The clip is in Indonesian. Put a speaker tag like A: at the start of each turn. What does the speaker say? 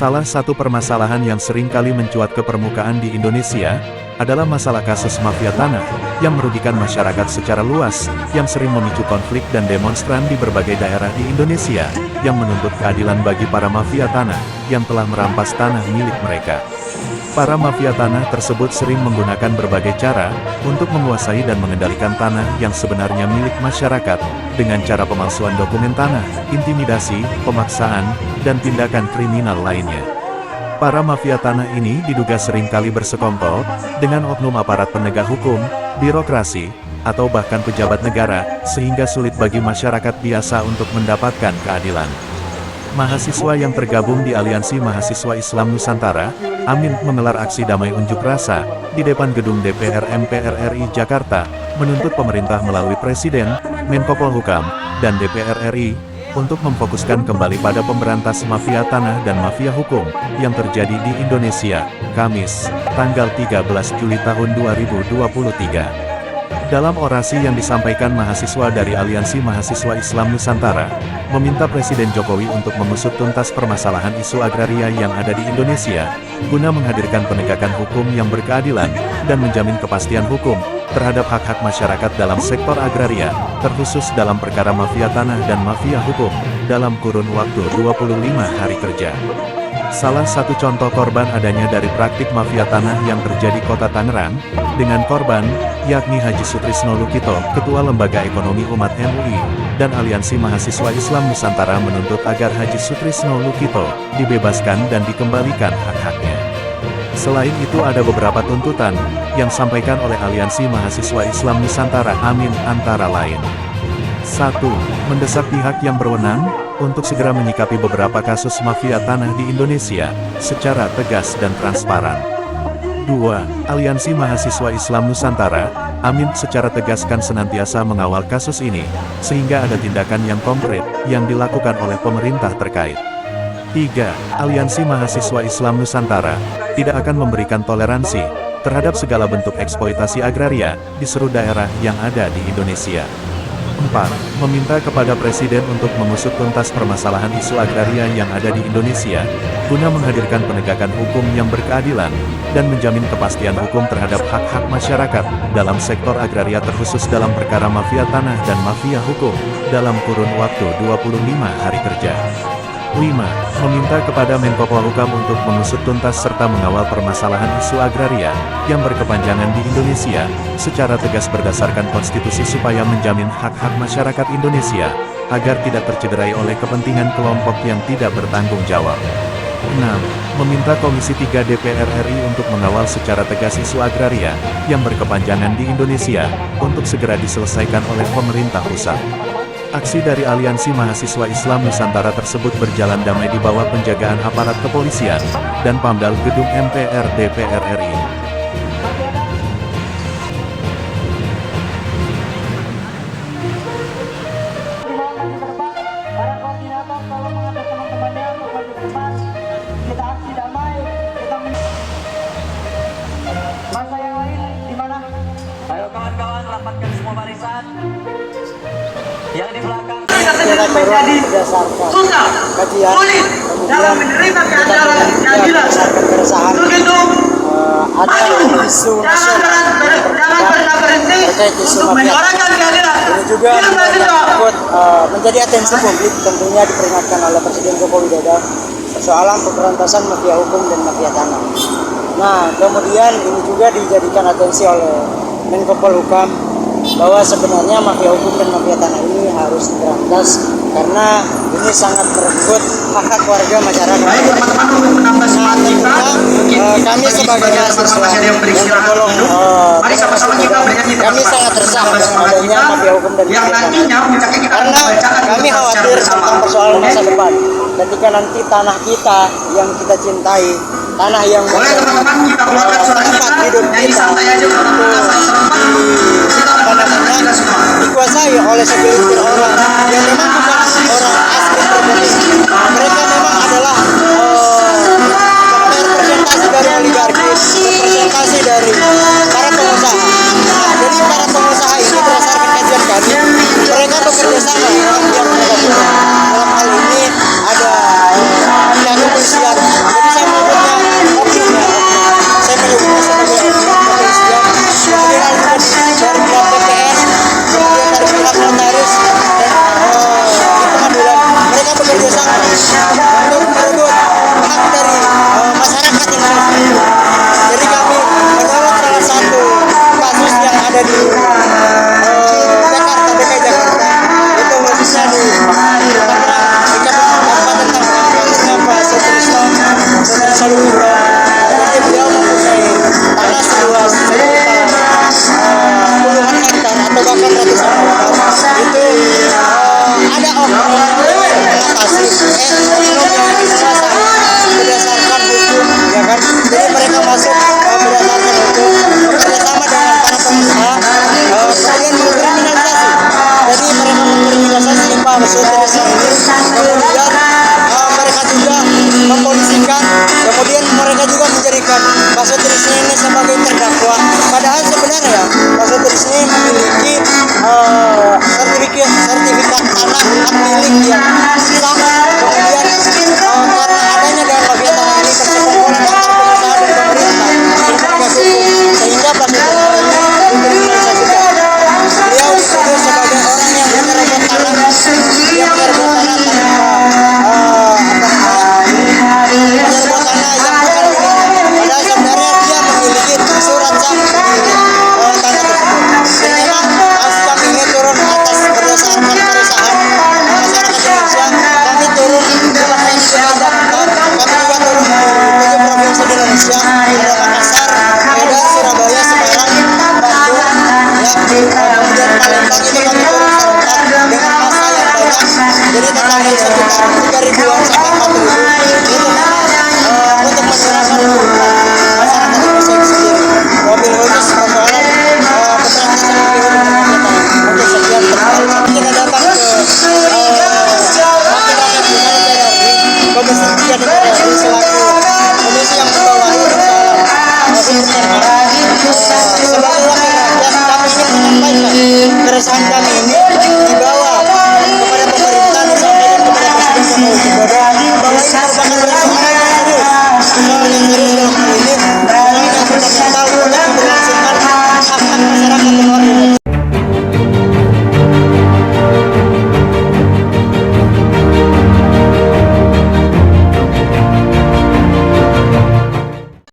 A: Salah satu permasalahan yang sering kali mencuat ke permukaan di Indonesia, adalah masalah kasus mafia tanah, yang merugikan masyarakat secara luas, yang sering memicu konflik dan demonstran di berbagai daerah di Indonesia, yang menuntut keadilan bagi para mafia tanah, yang telah merampas tanah milik mereka. Para mafia tanah tersebut sering menggunakan berbagai cara, untuk menguasai dan mengendalikan tanah yang sebenarnya milik masyarakat, dengan cara pemalsuan dokumen tanah, intimidasi, pemaksaan, dan tindakan kriminal lainnya. Para mafia tanah ini diduga seringkali bersekongkol dengan oknum aparat penegak hukum, birokrasi, atau bahkan pejabat negara, sehingga sulit bagi masyarakat biasa untuk mendapatkan keadilan. Mahasiswa yang tergabung di Aliansi Mahasiswa Islam Nusantara, AMIN, menggelar aksi damai unjuk rasa di depan gedung DPR MPR RI Jakarta, menuntut pemerintah melalui Presiden, Menko Polhukam, dan DPR RI, untuk memfokuskan kembali pada pemberantas mafia tanah dan mafia hukum, yang terjadi di Indonesia, Kamis, tanggal 13 Juli tahun 2023. Dalam orasi yang disampaikan mahasiswa dari Aliansi Mahasiswa Islam Nusantara, meminta Presiden Jokowi untuk mengusut tuntas permasalahan isu agraria yang ada di Indonesia, guna menghadirkan penegakan hukum yang berkeadilan, dan menjamin kepastian hukum terhadap hak-hak masyarakat dalam sektor agraria, terkhusus dalam perkara mafia tanah dan mafia hukum, dalam kurun waktu 25 hari kerja. Salah satu contoh korban adanya dari praktik mafia tanah yang terjadi Kota Tangerang, dengan korban, yakni Haji Sutrisno Lukito, Ketua Lembaga Ekonomi Umat MUI, dan Aliansi Mahasiswa Islam Nusantara menuntut agar Haji Sutrisno Lukito dibebaskan dan dikembalikan hak-haknya. Selain itu ada beberapa tuntutan, yang disampaikan oleh Aliansi Mahasiswa Islam Nusantara AMIN, antara lain. 1. Mendesak pihak yang berwenang, untuk segera menyikapi beberapa kasus mafia tanah di Indonesia, secara tegas dan transparan. 2. Aliansi Mahasiswa Islam Nusantara, AMIN, secara tegas kan senantiasa mengawal kasus ini, sehingga ada tindakan yang konkret, yang dilakukan oleh pemerintah terkait. 3. Aliansi Mahasiswa Islam Nusantara, tidak akan memberikan toleransi, terhadap segala bentuk eksploitasi agraria, di seluruh daerah yang ada di Indonesia. 4. Meminta kepada Presiden untuk mengusut tuntas permasalahan isu agraria yang ada di Indonesia, guna menghadirkan penegakan hukum yang berkeadilan, dan menjamin kepastian hukum terhadap hak-hak masyarakat, dalam sektor agraria terkhusus dalam perkara mafia tanah dan mafia hukum, dalam kurun waktu 25 hari kerja. 5. Meminta kepada Menko Polhukam untuk mengusut tuntas serta mengawal permasalahan isu agraria, yang berkepanjangan di Indonesia, secara tegas berdasarkan konstitusi supaya menjamin hak-hak masyarakat Indonesia, agar tidak tercederai oleh kepentingan kelompok yang tidak bertanggung jawab. 6. Meminta Komisi 3 DPR RI untuk mengawal secara tegas isu agraria, yang berkepanjangan di Indonesia, untuk segera diselesaikan oleh pemerintah pusat. Aksi dari Aliansi Mahasiswa Islam Nusantara tersebut berjalan damai di bawah penjagaan aparat kepolisian, dan Pamdal Gedung MPR DPR RI.
B: Masa yang lain di mana? Ayo kawan-kawan, rapatkan semua barisan. Yang di belakang
C: menjadi susah, sulit dalam menerima keadilan. Untuk itu, maju, jangan pernah berhenti untuk menyuarakan keadilan.
D: Ini juga ikut menjadi atensi publik, tentunya diperingatkan oleh Presiden Joko Widodo persoalan pemberantasan mafia hukum dan mafia tanah. Nah, kemudian ini juga dijadikan atensi oleh Menko Polhukam, bahwa sebenarnya mafia hukum dan mafia tanah ini harus diberantas karena ini sangat merenggut hak-hak warga masyarakat. Kami sebagai mahasiswa yang tergolong kami sangat resah dengan adanya mafia hukum dan mafia tanah, karena kami khawatir tentang persoalan masa depan ketika nanti tanah kita yang kita cintai, tanah yang tempat hidup kita dikuasai oleh segelintir orang yang memang bukan orang asli pribumi. Mereka memang adalah representasi dari oligarki, representasi dari para pengusaha. Nah, jadi para pengusaha ini berdasarkan kajian kami, mereka bekerja sama dengan pihak penegak hukum. Dalam hal ini ada pihak kepolisian ada di Jakarta, DKI Jakarta, itu khususnya di Tangerang, di Kabupaten Tangerang, Pak Sutrisno Soluhito. Jadi beliau mempunyai tanah seluas puluhan hektar atau bahkan ratusan hektar. Itu ada oknum yang mengatasi oknum yang menguasai berdasarkan hukum, ya kan? Jadi mereka masuk berdasarkan hukum, bekerjasama dengan para pengusaha, kemudian mengkriminalisasi. Jadi mereka mengkriminalisasi Pak Sutrisno ini, kemudian mereka juga mempolisikan, kemudian mereka juga menjadikan Pak Sutrisno ini sebagai terdakwa. Padahal sebenarnya Pak Sutrisno ini memiliki sertifikat tanah hak milik yang sah. Kemudian karena adanya dalam mafia tanah ini persekongkolan antar pengusaha dan pemerintah berbagai hukum, sehingga Pak Sutrisno ini dikriminalisasikan. Beliau dituduh sebagai orang yang menyerobot tanah, dia menyerobot tanah menyerobot tanah yang bukan miliknya. Padahal sebenarnya dia memiliki surat sah tanah tersebut. Dan memang ASKAM ini turun atas berdasarkan keresahan masyarakat Indonesia. Kami turun bukan hanya di Jakarta, kami juga turun di 7 provinsi di Indonesia, ada Makassar, Medan, Surabaya, Semarang, Bandung, ya, kemudian Palembang,